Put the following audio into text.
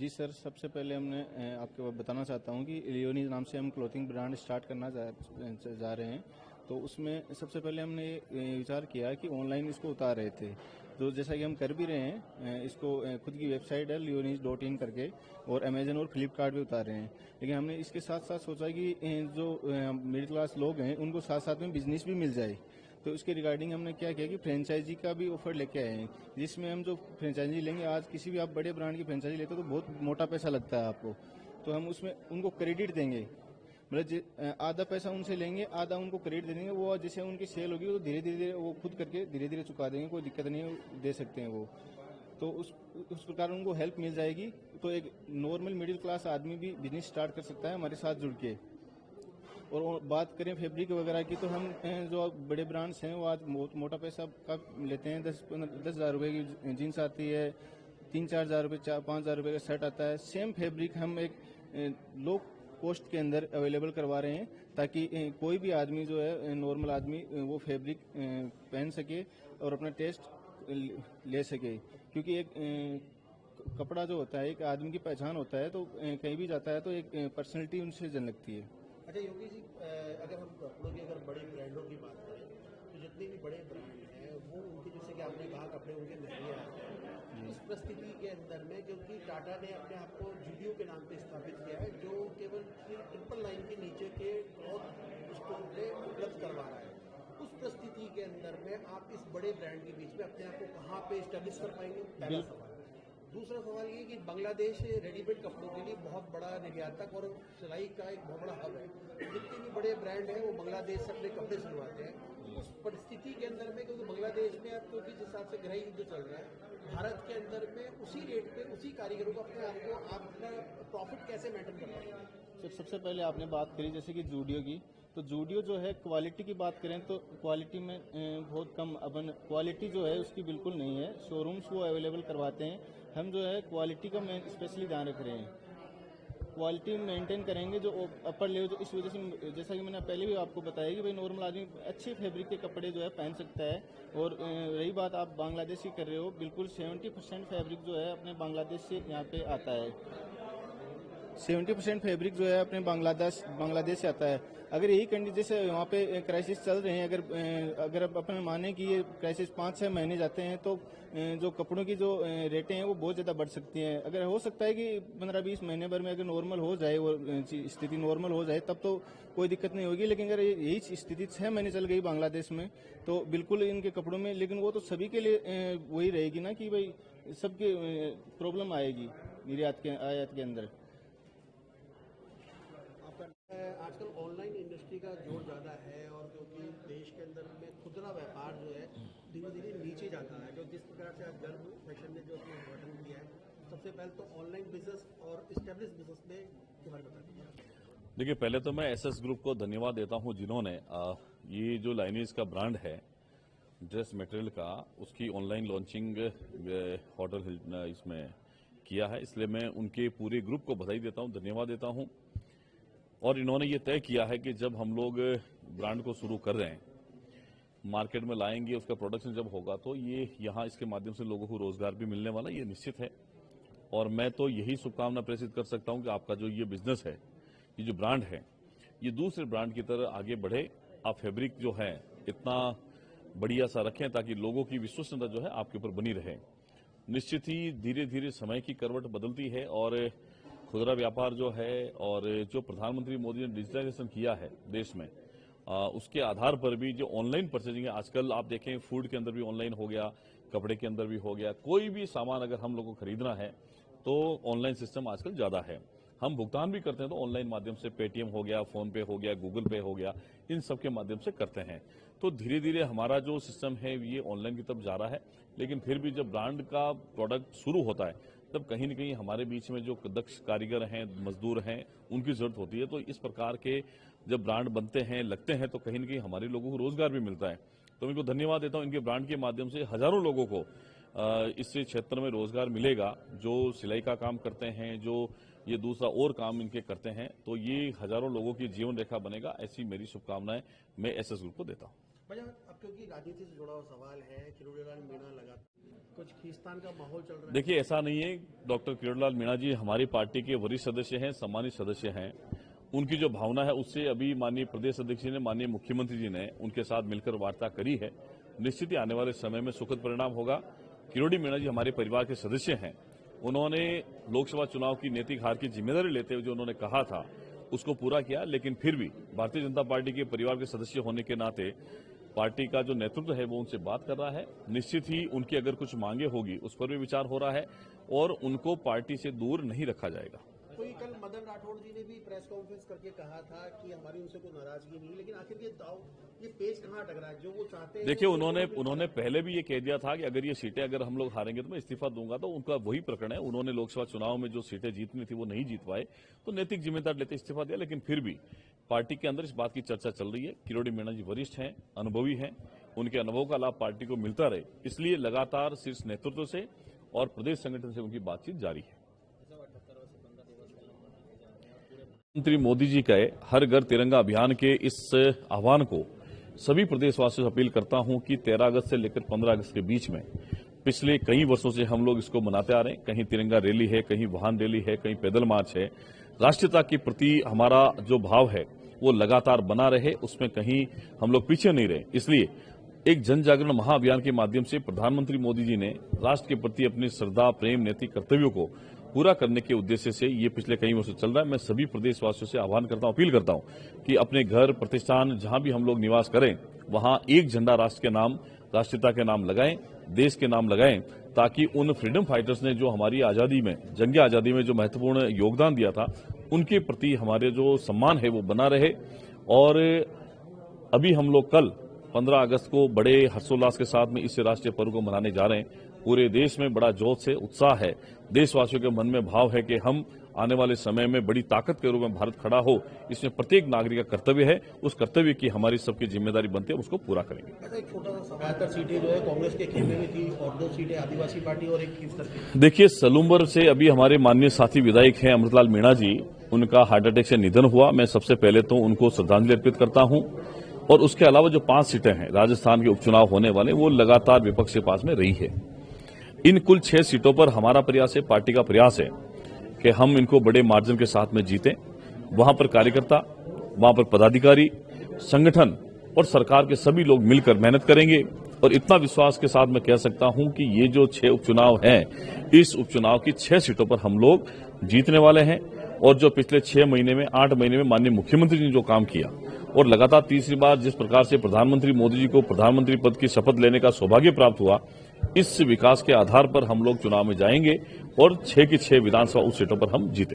जी sir, सबसे पहले हमने आपको बताना चाहता हूँ कि लियोनीज नाम से हम क्लोथिंग ब्रांड स्टार्ट करना जा रहे हैं। तो उसमें सबसे पहले हमने ये विचार किया कि ऑनलाइन इसको उतार रहे थे, जो जैसा कि हम कर भी रहे हैं। इसको खुद की वेबसाइट है leonis.in करके, और अमेजन और फ्लिपकार्ट पे उतार रहे हैं। लेकिन हमने इसके साथ साथ सोचा कि जो मिडिल क्लास लोग हैं उनको साथ साथ में बिजनेस भी मिल जाए। तो इसके रिगार्डिंग हमने क्या किया कि फ्रेंचाइजी का भी ऑफर लेके आए हैं, जिसमें हम जो फ्रेंचाइजी लेंगे, आज किसी भी आप बड़े ब्रांड की फ्रेंचाइजी लेते हो तो बहुत मोटा पैसा लगता है आपको, तो हम उसमें उनको क्रेडिट देंगे। मतलब आधा पैसा उनसे लेंगे, आधा उनको क्रेडिट दे देंगे। वो जैसे उनकी सेल होगी तो धीरे धीरे वो खुद करके धीरे धीरे चुका देंगे, कोई दिक्कत नहीं है, दे सकते हैं वो। तो उस प्रकार उनको हेल्प मिल जाएगी। तो एक नॉर्मल मिडिल क्लास आदमी भी बिजनेस स्टार्ट कर सकता है हमारे साथ जुड़ के। और बात करें फैब्रिक वगैरह की, तो हम जो बड़े ब्रांड्स हैं वो आज मोटा पैसा का लेते हैं। 10,000 रुपए की जीन्स आती है, 3-4 हज़ार रुपये, 5,000 रुपये का शर्ट आता है। सेम फैब्रिक हम एक लो कॉस्ट के अंदर अवेलेबल करवा रहे हैं, ताकि कोई भी आदमी जो है, नॉर्मल आदमी, वो फैब्रिक पहन सके और अपना टेस्ट ले सके। क्योंकि एक कपड़ा जो होता है एक आदमी की पहचान होता है, तो कहीं भी जाता है तो एक पर्सनैलिटी उनसे जन लगती है। अच्छा योगी जी, अगर हम कपड़ों की अगर बड़े ब्रांडों की बात करें तो जितने भी बड़े ब्रांड हैं वो उनके, जैसे कि आपने कहा, कपड़े उनके महंगे आते हैं उस परिस्थिति के अंदर में, क्योंकि टाटा ने अपने आप को जूडियो के नाम पे स्थापित किया है, जो केवल 999 के नीचे के क्लॉथ स्टोर पे उपलब्ध करवा रहा है। उस परिस्थिति के अंदर में आप इस बड़े ब्रांड के बीच में अपने आप को कहाँ पे स्टैब्लिश कर पाएंगे, पहला सवाल। दूसरा सवाल ये कि बांग्लादेश रेडीमेड कपड़ों के लिए बहुत बड़ा निर्यातक और सिलाई का एक बहुत बड़ा हब है। जितने भी बड़े ब्रांड हैं वो बांग्लादेश से अपने कपड़े सिलवाते हैं। उस परिस्थिति के अंदर में, क्योंकि बांग्लादेश में अब क्योंकि जिस हिसाब से गृह युद्ध चल रहा है, भारत के अंदर में उसी रेट पे उसी कारीगरों को अपने आप को आप अपना प्रॉफिट कैसे मेंटेन कर पाएंगे? सबसे पहले आपने बात करी जैसे कि जूडियो की, तो जूडियो जो है क्वालिटी की बात करें तो क्वालिटी में बहुत कम, अपन क्वालिटी जो है उसकी बिल्कुल नहीं है। शोरूम्स वो अवेलेबल करवाते हैं, हम जो है क्वालिटी का स्पेशली ध्यान रख रहे हैं। क्वालिटी मेंटेन करेंगे जो अपर लेवल। तो इस वजह से जैसा कि मैंने पहले भी आपको बताया कि भाई नॉर्मल आदमी अच्छे फैब्रिक के कपड़े जो है पहन सकता है। और रही बात आप बांग्लादेश की कर रहे हो, बिल्कुल 70% फैब्रिक जो है अपने बांग्लादेश से यहाँ पे आता है। 70% फैब्रिक जो है अपने बांग्लादेश से आता है। अगर यही कंडीशन, जैसे वहाँ पे क्राइसिस चल रहे हैं, अगर अपन माने कि ये क्राइसिस 5-6 महीने जाते हैं, तो जो कपड़ों की जो रेटें हैं वो बहुत ज़्यादा बढ़ सकती हैं। अगर हो सकता है कि 15-20 महीने भर में अगर नॉर्मल हो जाए, वो स्थिति नॉर्मल हो जाए, तब तो कोई दिक्कत नहीं होगी। लेकिन अगर यही स्थिति 6 महीने चल गई बांग्लादेश में, तो बिल्कुल इनके कपड़ों में, लेकिन वो तो सभी के लिए वही रहेगी ना कि भाई सबके प्रॉब्लम आएगी निर्यात के आयात के अंदर। आजकल ऑनलाइन इंडस्ट्री का जोर ज़्यादा है, और क्योंकि देश के अंदर में खुदरा व्यापार जो है धीरे धीरे नीचे जाता है, क्योंकि जिस प्रकार से आज गर्भ फैशन ने जो अपना उद्घाटन किया है, सबसे पहले तो ऑनलाइन बिजनेस और स्टेब्लिश बिजनेस में के बारे में बता दीजिए। देखिए, पहले तो मैं एसएस ग्रुप को धन्यवाद देता हूं जिन्होंने ये जो लाइनीज का ब्रांड है ड्रेस मटेरियल का, उसकी ऑनलाइन लॉन्चिंग होटल इसमें किया है। इसलिए मैं उनके पूरे ग्रुप को बधाई देता हूं, धन्यवाद देता हूं। और इन्होंने ये तय किया है कि जब हम लोग ब्रांड को शुरू कर रहे हैं, मार्केट में लाएंगे, उसका प्रोडक्शन जब होगा तो ये यहाँ इसके माध्यम से लोगों को रोजगार भी मिलने वाला, ये निश्चित है। और मैं तो यही शुभकामना प्रेषित कर सकता हूं कि आपका जो ये बिजनेस है, ये जो ब्रांड है, ये दूसरे ब्रांड की तरह आगे बढ़े। आप फैब्रिक जो है इतना बढ़िया सा रखें ताकि लोगों की विश्वसनीयता जो है आपके ऊपर बनी रहे। निश्चित ही धीरे धीरे समय की करवट बदलती है, और खुदरा व्यापार जो है, और जो प्रधानमंत्री मोदी ने डिजिटलाइजेशन किया है देश में, उसके आधार पर भी जो ऑनलाइन परचेजिंग है, आजकल आप देखें फूड के अंदर भी ऑनलाइन हो गया, कपड़े के अंदर भी हो गया। कोई भी सामान अगर हम लोगों को खरीदना है तो ऑनलाइन सिस्टम आजकल ज्यादा है। हम भुगतान भी करते हैं तो ऑनलाइन माध्यम से, पेटीएम हो गया, फोन पे हो गया, गूगल पे हो गया, इन सब के माध्यम से करते हैं। तो धीरे धीरे हमारा जो सिस्टम है ये ऑनलाइन की तरफ जा रहा है। लेकिन फिर भी जब ब्रांड का प्रोडक्ट शुरू होता है तब कहीं न कहीं हमारे बीच में जो दक्ष कारीगर हैं, मजदूर हैं, उनकी जरूरत होती है। तो इस प्रकार के जब ब्रांड बनते हैं, लगते हैं, तो कहीं न कहीं हमारे लोगों को रोजगार भी मिलता है। तो मैं इनको धन्यवाद देता हूं। इनके ब्रांड के माध्यम से हजारों लोगों को इस क्षेत्र में रोजगार मिलेगा, जो सिलाई का काम करते हैं, जो ये दूसरा और काम इनके करते हैं। तो ये हजारों लोगों की जीवन रेखा बनेगा, ऐसी मेरी शुभकामनाएं मैं एसएस ग्रुप को देता हूं। भैया, अब क्योंकि राजनीति से जुड़ा हुआ सवाल है, किरोड़ीलाल मीणा लगा कुछ खींचतान का माहौल चल रहा है? देखिए, ऐसा नहीं है। डॉक्टर किरोड़ीलाल मीणा जी हमारी पार्टी के वरिष्ठ सदस्य हैं, सम्मानित सदस्य हैं। उनकी जो भावना है उससे अभी माननीय प्रदेश अध्यक्ष जी ने, माननीय मुख्यमंत्री जी ने उनके साथ मिलकर वार्ता करी है। निश्चित ही आने वाले समय में सुखद परिणाम होगा। किरोड़ी मीणा जी हमारे परिवार के सदस्य हैं। उन्होंने लोकसभा चुनाव की नैतिक हार की जिम्मेदारी लेते हुए जो उन्होंने कहा था उसको पूरा किया, लेकिन फिर भी भारतीय जनता पार्टी के परिवार के सदस्य होने के नाते पार्टी का जो नेतृत्व है वो उनसे बात कर रहा है। निश्चित ही उनकी अगर कुछ मांगे होगी उस पर भी विचार हो रहा है और उनको पार्टी से दूर नहीं रखा जाएगा। तो ये कल मदन राठौड़ जी ने भी प्रेस कॉन्फ्रेंस करके कहा था कि हमारी उनसे कोई नाराजगी नहीं, लेकिन आखिर ये पेच कहाँ अटक रहा है जो वो चाहते हैं? देखिए, उन्होंने पहले भी ये कह दिया था कि अगर ये सीटें अगर हम लोग हारेंगे तो मैं इस्तीफा दूंगा। तो उनका वही प्रकरण है। उन्होंने लोकसभा चुनाव में जो सीटें जीतनी थी वो नहीं जीत पाए, तो नैतिक जिम्मेदार लेते इस्तीफा दिया। लेकिन फिर भी पार्टी के अंदर इस बात की चर्चा चल रही है। किरोड़ी मीणा जी वरिष्ठ हैं, अनुभवी हैं, उनके अनुभव का लाभ पार्टी को मिलता रहे, इसलिए लगातार शीर्ष नेतृत्व से और प्रदेश संगठन से उनकी बातचीत जारी है। प्रधानमंत्री मोदी जी के हर घर तिरंगा अभियान के इस आह्वान को सभी प्रदेशवासियों से अपील करता हूं कि 13 अगस्त से लेकर 15 अगस्त के बीच में पिछले कई वर्षों से हम लोग इसको मनाते आ रहे हैं। कहीं तिरंगा रैली है, कहीं वाहन रैली है, कहीं पैदल मार्च है। राष्ट्रीयता के प्रति हमारा जो भाव है वो लगातार बना रहे, उसमें कहीं हम लोग पीछे नहीं रहे। इसलिए एक जन जागरण महाअभियान के माध्यम से प्रधानमंत्री मोदी जी ने राष्ट्र के प्रति अपनी श्रद्धा, प्रेम, नैतिक कर्तव्यों को पूरा करने के उद्देश्य से ये पिछले कई वर्षों चल रहा है। मैं सभी प्रदेशवासियों से आह्वान करता हूं, अपील करता हूं कि अपने घर, प्रतिष्ठान, जहां भी हम लोग निवास करें वहां एक झंडा राष्ट्र के नाम, राष्ट्रीयता के नाम लगाएं, देश के नाम लगाएं, ताकि उन फ्रीडम फाइटर्स ने जो हमारी आजादी में, जंग आजादी में जो महत्वपूर्ण योगदान दिया था, उनके प्रति हमारे जो सम्मान है वो बना रहे। और अभी हम लोग कल 15 अगस्त को बड़े हर्षोल्लास के साथ में इस राष्ट्रीय पर्व को मनाने जा रहे हैं। पूरे देश में बड़ा जोश से उत्साह है। देशवासियों के मन में भाव है कि हम आने वाले समय में बड़ी ताकत के रूप में भारत खड़ा हो, इसमें प्रत्येक नागरिक का कर्तव्य है। उस कर्तव्य की हमारी सबकी जिम्मेदारी बनती है, उसको पूरा करेंगे। एक छोटा सा 77 सीटें जो है कांग्रेस के खेमे में थी और 2 सीटें आदिवासी पार्टी और 1 खींच करके। देखिए, सलूम्बर से अभी हमारे माननीय साथी विधायक हैं अमृतलाल मीणा जी, उनका हार्ट अटैक से निधन हुआ। मैं सबसे पहले तो उनको श्रद्धांजलि अर्पित करता हूं। और उसके अलावा जो 5 सीटें हैं राजस्थान के उपचुनाव होने वाले, वो लगातार विपक्ष के पास में रही है। इन कुल 6 सीटों पर हमारा प्रयास है, पार्टी का प्रयास है कि हम इनको बड़े मार्जिन के साथ में जीतें। वहां पर कार्यकर्ता, वहां पर पदाधिकारी, संगठन और सरकार के सभी लोग मिलकर मेहनत करेंगे। और इतना विश्वास के साथ मैं कह सकता हूं कि ये जो 6 उपचुनाव हैं, इस उपचुनाव की 6 सीटों पर हम लोग जीतने वाले हैं। और जो पिछले 6 महीने में, 8 महीने में माननीय मुख्यमंत्री जी ने जो काम किया और लगातार तीसरी बार जिस प्रकार से प्रधानमंत्री मोदी जी को प्रधानमंत्री पद की शपथ लेने का सौभाग्य प्राप्त हुआ, इस विकास के आधार पर हम लोग चुनाव में जाएंगे और 6 की 6 विधानसभा उस सीटों पर हम जीते।